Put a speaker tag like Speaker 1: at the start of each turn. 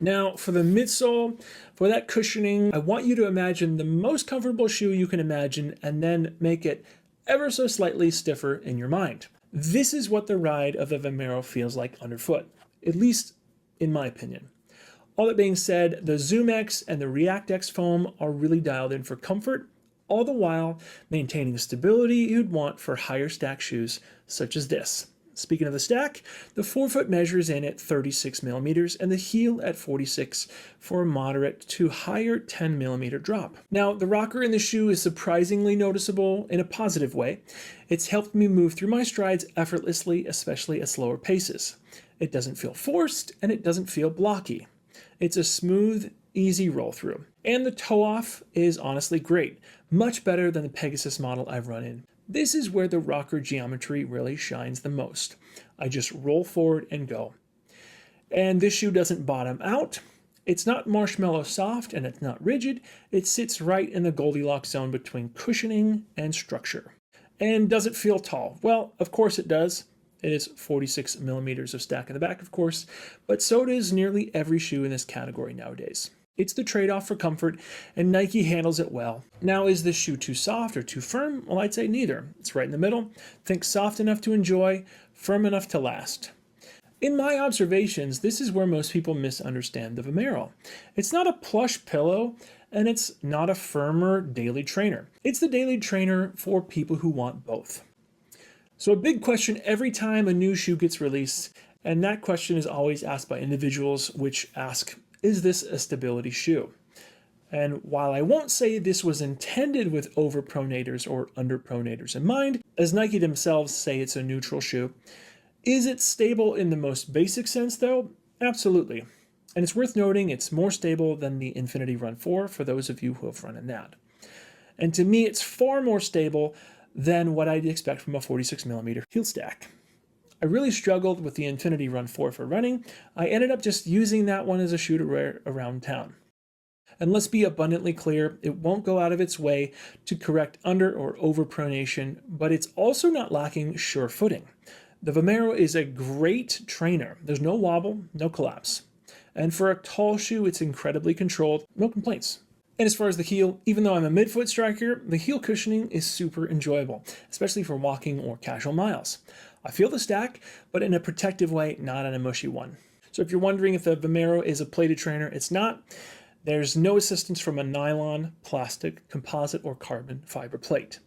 Speaker 1: Now for the midsole, for that cushioning, I want you to imagine the most comfortable shoe you can imagine and then make it ever so slightly stiffer in your mind. This is what the ride of the Vomero feels like underfoot, at least in my opinion. All that being said, the ZoomX and the ReactX foam are really dialed in for comfort, all the while maintaining the stability you'd want for higher stack shoes such as this. Speaking of the stack, the forefoot measures in at 36 millimeters and the heel at 46 for a moderate to higher 10 millimeter drop. Now, the rocker in the shoe is surprisingly noticeable in a positive way. It's helped me move through my strides effortlessly, especially at slower paces. It doesn't feel forced and it doesn't feel blocky. It's a smooth, easy roll through. And the toe off is honestly great, much better than the Pegasus model I've run in. This is where the rocker geometry really shines the most. I just roll forward and go. And this shoe doesn't bottom out. It's not marshmallow soft and it's not rigid. It sits right in the Goldilocks zone between cushioning and structure. And does it feel tall? Well, of course it does. It is 46 millimeters of stack in the back, of course, but so does nearly every shoe in this category nowadays. It's the trade-off for comfort, and Nike handles it well. Now, is this shoe too soft or too firm? Well, I'd say neither. It's right in the middle. Think soft enough to enjoy, firm enough to last. In my observations, this is where most people misunderstand the Vomero. It's not a plush pillow, and it's not a firmer daily trainer. It's the daily trainer for people who want both. So a big question every time a new shoe gets released, and that question is always asked by individuals which ask, is this a stability shoe? And while I won't say this was intended with overpronators or underpronators in mind, as Nike themselves say it's a neutral shoe, is it stable in the most basic sense though? Absolutely. And it's worth noting it's more stable than the Infinity Run 4 for those of you who have run in that. And to me, it's far more stable than what I'd expect from a 46 millimeter heel stack. I really struggled with the Infinity Run 4 for running. I ended up just using that one as a shoe to wear around town. And let's be abundantly clear, it won't go out of its way to correct under or overpronation, but it's also not lacking sure footing. The Vomero is a great trainer. There's no wobble, no collapse. And for a tall shoe, it's incredibly controlled, no complaints. And as far as the heel, even though I'm a midfoot striker, the heel cushioning is super enjoyable, especially for walking or casual miles. I feel the stack, but in a protective way, not in a mushy one. So if you're wondering if the Vomero is a plated trainer, it's not. There's no assistance from a nylon, plastic, composite, or carbon fiber plate.